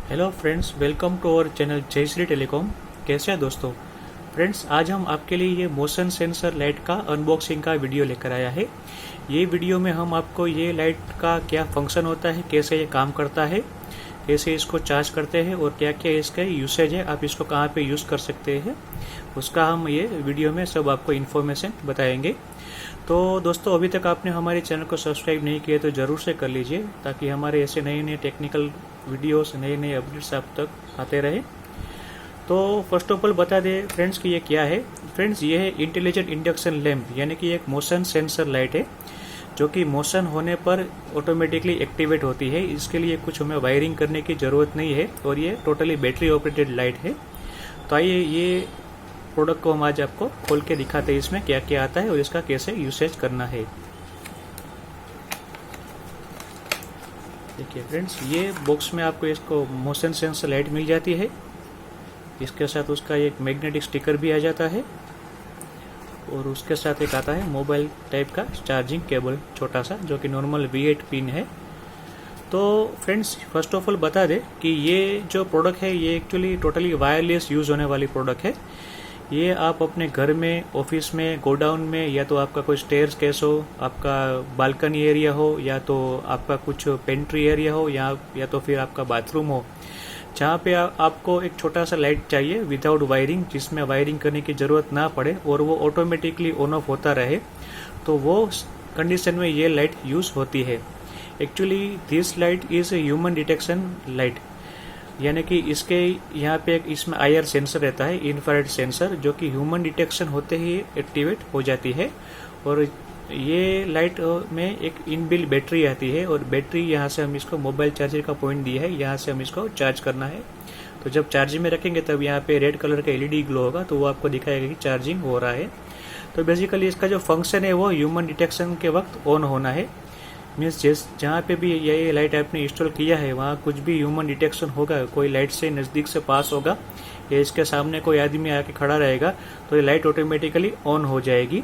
Hello friends, welcome to our channel Jai Shri telecom. कैसे हैं दोस्तों? फ्रेंड्स, आज हम आपके लिए ये मोशन सेंसर लाइट का अनबॉक्सिंग का वीडियो लेकर आया है। ये वीडियो में हम आपको ये लाइट का क्या फंक्शन होता है, कैसे ये काम करता है, कैसे इसको चार्ज करते हैं और क्या क्या इसका यूसेज है, आप इसको कहाँ पे यूज़ कर सकते हैं, उसका हम ये वीडियो में सब आपको इन्फॉर्मेशन बताएंगे। तो दोस्तों, अभी तक आपने हमारे चैनल को सब्सक्राइब नहीं किया तो ज़रूर से कर लीजिए, ताकि हमारे ऐसे नए नए टेक्निकल वीडियोस, नए नए अपडेट्स आप तक आते रहे। तो फर्स्ट ऑफ ऑल बता दें फ्रेंड्स कि ये क्या है। फ्रेंड्स, ये है इंटेलिजेंट इंडक्शन लैम्प, यानी कि एक मोशन सेंसर लाइट है जो कि मोशन होने पर ऑटोमेटिकली एक्टिवेट होती है। इसके लिए कुछ हमें वायरिंग करने की ज़रूरत नहीं है और ये टोटली बैटरी ऑपरेटेड लाइट है। तो आइए ये प्रोडक्ट को हम आज आपको खोल के दिखाते हैं, इसमें क्या क्या आता है और इसका कैसे यूसेज करना है। देखिए फ्रेंड्स, ये बॉक्स में आपको इसको मोशन सेंसर लाइट मिल जाती है। इसके साथ उसका एक मैग्नेटिक स्टिकर भी आ जाता है और उसके साथ एक आता है मोबाइल टाइप का चार्जिंग केबल, छोटा सा, जो कि नॉर्मल V8 पिन है। तो फ्रेंड्स, फर्स्ट ऑफ ऑल बता दें कि ये जो प्रोडक्ट है ये एक्चुअली टोटली वायरलेस यूज़ होने वाली प्रोडक्ट है। ये आप अपने घर में, ऑफिस में, गोडाउन में, या तो आपका कोई स्टेयर्स केस हो, आपका बालकनी एरिया हो, या तो आपका कुछ पेंट्री एरिया हो, या तो फिर आपका बाथरूम हो, जहाँ पे आपको एक छोटा सा लाइट चाहिए विदाउट वायरिंग, जिसमें वायरिंग करने की ज़रूरत ना पड़े और वो ऑटोमेटिकली ऑन ऑफ होता रहे, तो वो कंडीशन में ये लाइट यूज़ होती है। Actually this light is a human detection light, यानी कि इसके यहाँ पे एक इसमें IR सेंसर रहता है, इंफ्रारेड सेंसर, जो कि ह्यूमन डिटेक्शन होते ही एक्टिवेट हो जाती है। और ये लाइट में एक इनबिल्ट बैटरी आती है और बैटरी यहाँ से हम इसको मोबाइल चार्जर का पॉइंट दिया है, यहाँ से हम इसको चार्ज करना है। तो जब चार्जिंग में रखेंगे तब यहाँ पे रेड कलर का LED ग्लो होगा, तो वो आपको दिखाएगा कि चार्जिंग हो रहा है। तो बेसिकली इसका जो फंक्शन है वो ह्यूमन डिटेक्शन के वक्त ऑन होना है। मीन्स जहाँ पे भी ये लाइट आपने इंस्टॉल किया है वहाँ कुछ भी ह्यूमन डिटेक्शन होगा, कोई लाइट से नज़दीक से पास होगा या इसके सामने कोई आदमी आके खड़ा रहेगा, तो ये लाइट ऑटोमेटिकली ऑन हो जाएगी।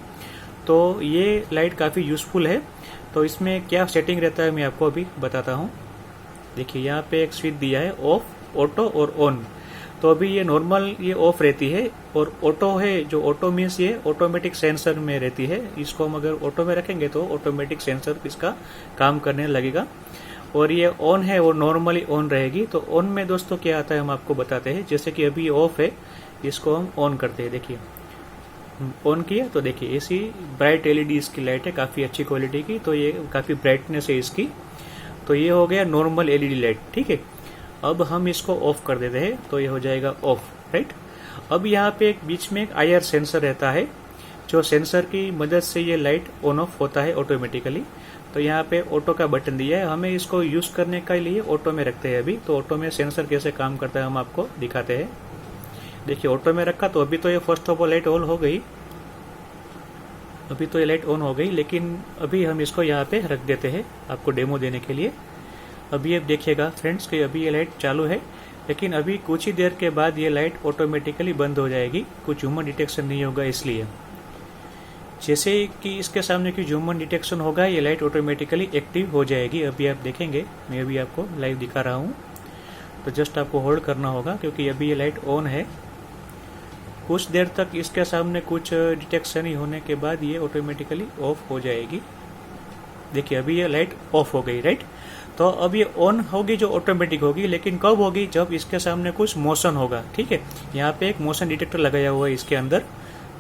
तो ये लाइट काफ़ी यूज़फुल है। तो इसमें क्या सेटिंग रहता है मैं आपको अभी बताता हूँ। देखिए, यहाँ पे एक स्विच दिया है, ऑफ, ऑटो और ऑन। तो अभी ये नॉर्मल ये ऑफ रहती है, और ऑटो है, जो ऑटो मीन्स ये ऑटोमेटिक सेंसर में रहती है। इसको हम अगर ऑटो में रखेंगे तो ऑटोमेटिक सेंसर इसका काम करने लगेगा। और ये ऑन है और नॉर्मली ऑन रहेगी। तो ऑन में दोस्तों क्या आता है हम आपको बताते हैं। जैसे कि अभी ये ऑफ है, इसको हम ऑन करते हैं। देखिए, ऑन किया तो देखिए ऐसी ब्राइट LED इसकी लाइट है, काफ़ी अच्छी क्वालिटी की। तो ये काफ़ी ब्राइटनेस है इसकी। तो ये हो गया नॉर्मल LED लाइट, ठीक है। अब हम इसको ऑफ कर देते हैं तो ये हो जाएगा ऑफ, राइट। अब यहाँ पे एक बीच में एक IR सेंसर रहता है, जो सेंसर की मदद से ये लाइट ऑन ऑफ होता है ऑटोमेटिकली। तो यहाँ पे ऑटो का बटन दिया है, हमें इसको यूज़ करने के लिए ऑटो में रखते हैं अभी। तो ऑटो में सेंसर कैसे काम करता है हम आपको दिखाते हैं। देखिए, ऑटो में रखा तो अभी तो ये first of all light on हो गई, अभी तो ये लाइट ऑन हो गई, लेकिन अभी हम इसको यहाँ पे रख देते हैं आपको डेमो देने के लिए। अभी आप देखिएगा फ्रेंड्स कि अभी ये लाइट चालू है, लेकिन अभी कुछ ही देर के बाद ये लाइट ऑटोमेटिकली बंद हो जाएगी, कुछ ह्यूमन डिटेक्शन नहीं होगा इसलिए। जैसे कि इसके सामने कुछ ह्यूमन डिटेक्शन होगा, ये लाइट ऑटोमेटिकली एक्टिव हो जाएगी। अभी आप देखेंगे, मैं अभी आपको लाइव दिखा रहा हूँ। तो जस्ट आपको होल्ड करना होगा, क्योंकि अभी ये लाइट ऑन है। कुछ देर तक इसके सामने कुछ डिटेक्शन ही होने के बाद ये ऑटोमेटिकली ऑफ हो जाएगी। देखिए, अभी ये लाइट ऑफ हो गई, राइट। तो अब ये ऑन होगी जो ऑटोमेटिक होगी, लेकिन कब होगी? जब इसके सामने कुछ मोशन होगा, ठीक है। यहाँ पे एक मोशन डिटेक्टर लगाया हुआ है इसके अंदर।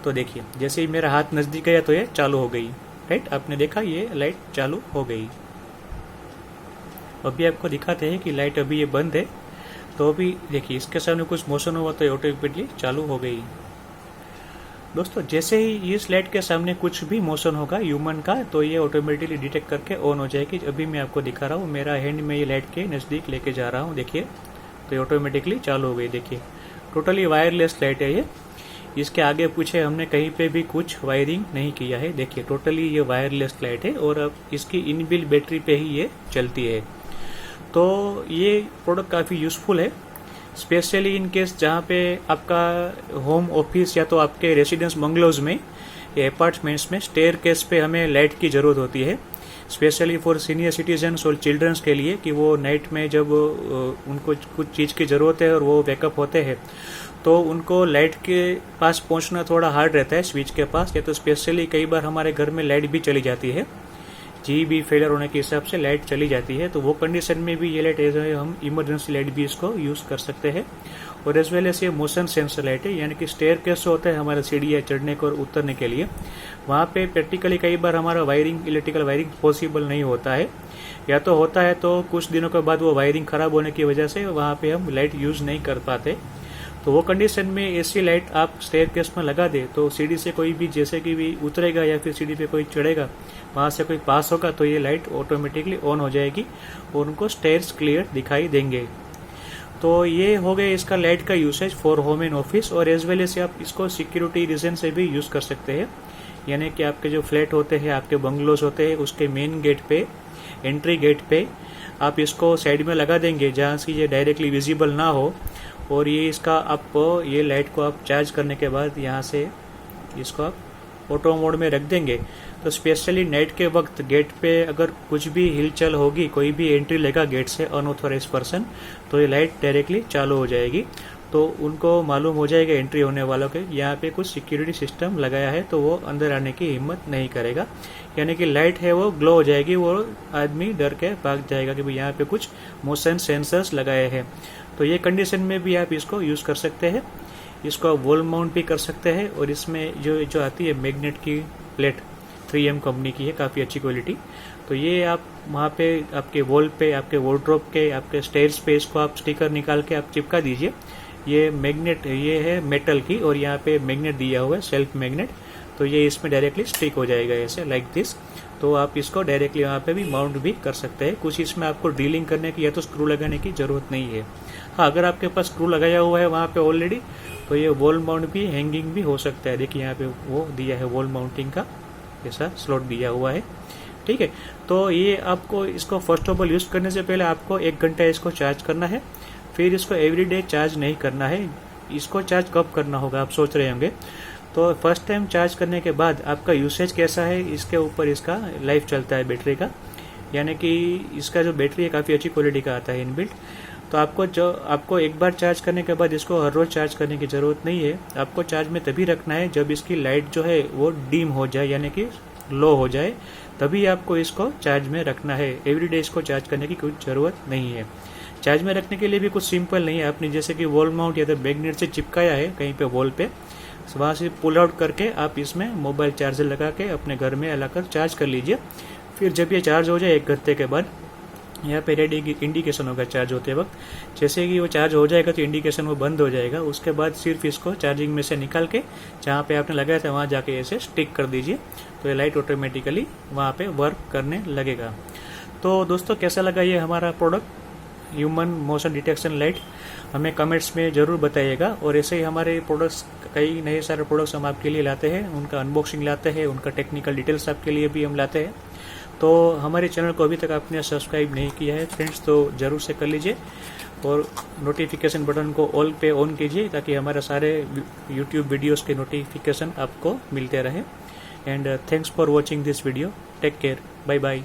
तो देखिए, जैसे ही मेरा हाथ नज़दीक गया तो ये चालू हो गई, राइट। आपने देखा ये लाइट चालू हो गई। अभी आपको दिखाते हैं कि लाइट अभी ये बंद है। तो अभी देखिए, इसके सामने कुछ मोशन हुआ तो ये ऑटोमेटिकली चालू हो गई। दोस्तों, जैसे ही इस लाइट के सामने कुछ भी मोशन होगा ह्यूमन का, तो ये ऑटोमेटिकली डिटेक्ट करके ऑन हो जाएगी। अभी मैं आपको दिखा रहा हूँ, मेरा हैंड में ये लाइट के नज़दीक लेके जा रहा हूँ, देखिए, तो ये ऑटोमेटिकली चालू हो गई। देखिए, टोटली वायरलेस लाइट है ये। इसके आगे पीछे हमने कहीं पे भी कुछ वायरिंग नहीं किया है। देखिए, टोटली ये वायरलेस लाइट है और अब इसकी इनबिल्ट बैटरी पे ही ये चलती है। तो ये प्रोडक्ट काफ़ी यूज़फुल है, स्पेशली इन केस जहाँ पे आपका होम ऑफिस या तो आपके रेसिडेंस बंगलोज में या अपार्टमेंट्स में स्टेयर केस पे हमें लाइट की ज़रूरत होती है। स्पेशली फॉर सीनियर सिटीजन्स और चिल्ड्रंस के लिए, कि वो नाइट में जब उनको कुछ चीज़ की ज़रूरत है और वो वेकअप होते हैं तो उनको लाइट के पास पहुंचना थोड़ा हार्ड रहता है, स्विच के पास। या तो स्पेशली कई बार हमारे घर में लाइट भी चली जाती है, जीबी फेलियर होने के हिसाब से लाइट चली जाती है, तो वो कंडीशन में भी ये लाइट एज हम इमरजेंसी लाइट भी इसको यूज़ कर सकते हैं। और एज वेल एस ये मोशन सेंसर लाइट है, यानी कि स्टेयर केस होता है हमारे सीढ़ियाँ चढ़ने को और उतरने के लिए, वहाँ पे प्रैक्टिकली कई बार हमारा वायरिंग, इलेक्ट्रिकल वायरिंग पॉसिबल नहीं होता है, या तो होता है तो कुछ दिनों के बाद वो वायरिंग खराब होने की वजह से वहाँ पे हम लाइट यूज़ नहीं कर पाते। तो वो कंडीशन में ऐसी लाइट आप स्टेयर केस में लगा दे तो सीढ़ी से कोई भी जैसे कि भी उतरेगा या फिर सीढ़ी पे कोई चढ़ेगा, वहाँ से कोई पास होगा तो ये लाइट ऑटोमेटिकली ऑन हो जाएगी और उनको स्टेयर्स क्लियर दिखाई देंगे। तो ये हो गया इसका लाइट का usage for home and office. और एज वेल एज आप इसको सिक्योरिटी रीजन से भी यूज़ कर सकते हैं, यानी कि आपके जो फ्लैट होते हैं, आपके बंगलोज होते हैं, उसके मेन गेट पे, एंट्री गेट पे आप इसको साइड में लगा देंगे जहाँ से ये डायरेक्टली विजिबल ना हो। और ये इसका आप ये लाइट को आप चार्ज करने के बाद यहाँ से इसको आप ऑटो मोड में रख देंगे, तो स्पेशली नाइट के वक्त गेट पे अगर कुछ भी हिलचल होगी, कोई भी एंट्री लेगा गेट से अनऑथोराइज पर्सन, तो ये लाइट डायरेक्टली चालू हो जाएगी। तो उनको मालूम हो जाएगा एंट्री होने वालों के यहाँ पे कुछ सिक्योरिटी सिस्टम लगाया है, तो वो अंदर आने की हिम्मत नहीं करेगा, यानी कि लाइट है वो ग्लो हो जाएगी, वो आदमी डर के भाग जाएगा कि भाई यहाँ पे कुछ मोशन सेंसर्स लगाए हैं। तो ये कंडीशन में भी आप इसको यूज़ कर सकते हैं। इसको आप वॉल माउंट भी कर सकते हैं, और इसमें जो आती है मैग्नेट की प्लेट 3M कंपनी की है, काफ़ी अच्छी क्वालिटी। तो ये आप वहाँ पे आपके वॉल पे, आपके वार्डरोब के, आपके स्टेयर्स पे इसको आप स्टिकर निकाल के आप चिपका दीजिए। ये मैग्नेट ये है मेटल की, और यहाँ पे मैग्नेट दिया हुआ है, सेल्फ मैग्नेट, तो ये इसमें डायरेक्टली स्टिक हो जाएगा ऐसे लाइक दिस। तो आप इसको डायरेक्टली वहाँ पे भी माउंट भी कर सकते हैं। कुछ इसमें आपको ड्रिलिंग करने की या तो स्क्रू लगाने की जरूरत नहीं है। हाँ, अगर आपके पास स्क्रू लगाया हुआ है वहाँ पे ऑलरेडी, तो ये वॉल माउंट भी, हैंगिंग भी हो सकता है। देखिए यहाँ पे वो दिया है वॉल माउंटिंग का, ऐसा स्लॉट दिया हुआ है, ठीक है। तो ये आपको इसको फर्स्ट ऑफ ऑल यूज़ करने से पहले आपको 1 घंटा इसको चार्ज करना है, फिर इसको एवरीडे चार्ज नहीं करना है। इसको चार्ज कब करना होगा आप सोच रहे होंगे, तो फर्स्ट टाइम चार्ज करने के बाद आपका यूसेज कैसा है इसके ऊपर इसका लाइफ चलता है बैटरी का, यानी कि इसका जो बैटरी है काफ़ी अच्छी क्वालिटी का आता है इनबिल्ट। तो आपको एक बार चार्ज करने के बाद इसको हर रोज़ चार्ज करने की ज़रूरत नहीं है। आपको चार्ज में तभी रखना है जब इसकी लाइट जो है वो डिम हो जाए, यानी कि लो हो जाए, तभी आपको इसको चार्ज में रखना है। एवरीडे इसको चार्ज करने की कोई ज़रूरत नहीं है। चार्ज में रखने के लिए भी कुछ सिंपल नहीं है, आपने जैसे कि वॉल माउंट या तो मैग्नेट से चिपकाया है कहीं पे वॉल पे, वहाँ से पुल आउट करके आप इसमें मोबाइल चार्जर लगा के अपने घर में लगाकर चार्ज कर लीजिए। फिर जब ये चार्ज हो जाए 1 घंटे के बाद, यहाँ पे रेड इंडिकेशन होगा चार्ज होते वक्त। जैसे कि वो चार्ज हो जाएगा तो इंडिकेशन वो बंद हो जाएगा। उसके बाद सिर्फ इसको चार्जिंग में से निकाल के जहाँ पे आपने लगाया था वहाँ जाके ऐसे स्टिक कर दीजिए, तो ये लाइट ऑटोमेटिकली वहाँ पे वर्क करने लगेगा। तो दोस्तों, कैसा लगा ये हमारा product human motion detection light, हमें कमेंट्स में ज़रूर बताइएगा। और ऐसे ही हमारे प्रोडक्ट्स, कई नए सारे प्रोडक्ट्स हम आपके लिए लाते हैं, उनका अनबॉक्सिंग लाते हैं, उनका टेक्निकल डिटेल्स आपके लिए भी हम लाते हैं। तो हमारे चैनल को अभी तक आपने सब्सक्राइब नहीं किया है फ्रेंड्स, तो ज़रूर से कर लीजिए, और नोटिफिकेशन बटन को ऑल पे ऑन कीजिए ताकि हमारे सारे यूट्यूब वीडियोज़ के नोटिफिकेशन आपको मिलते रहे। And thanks for watching this video. Take care, bye bye.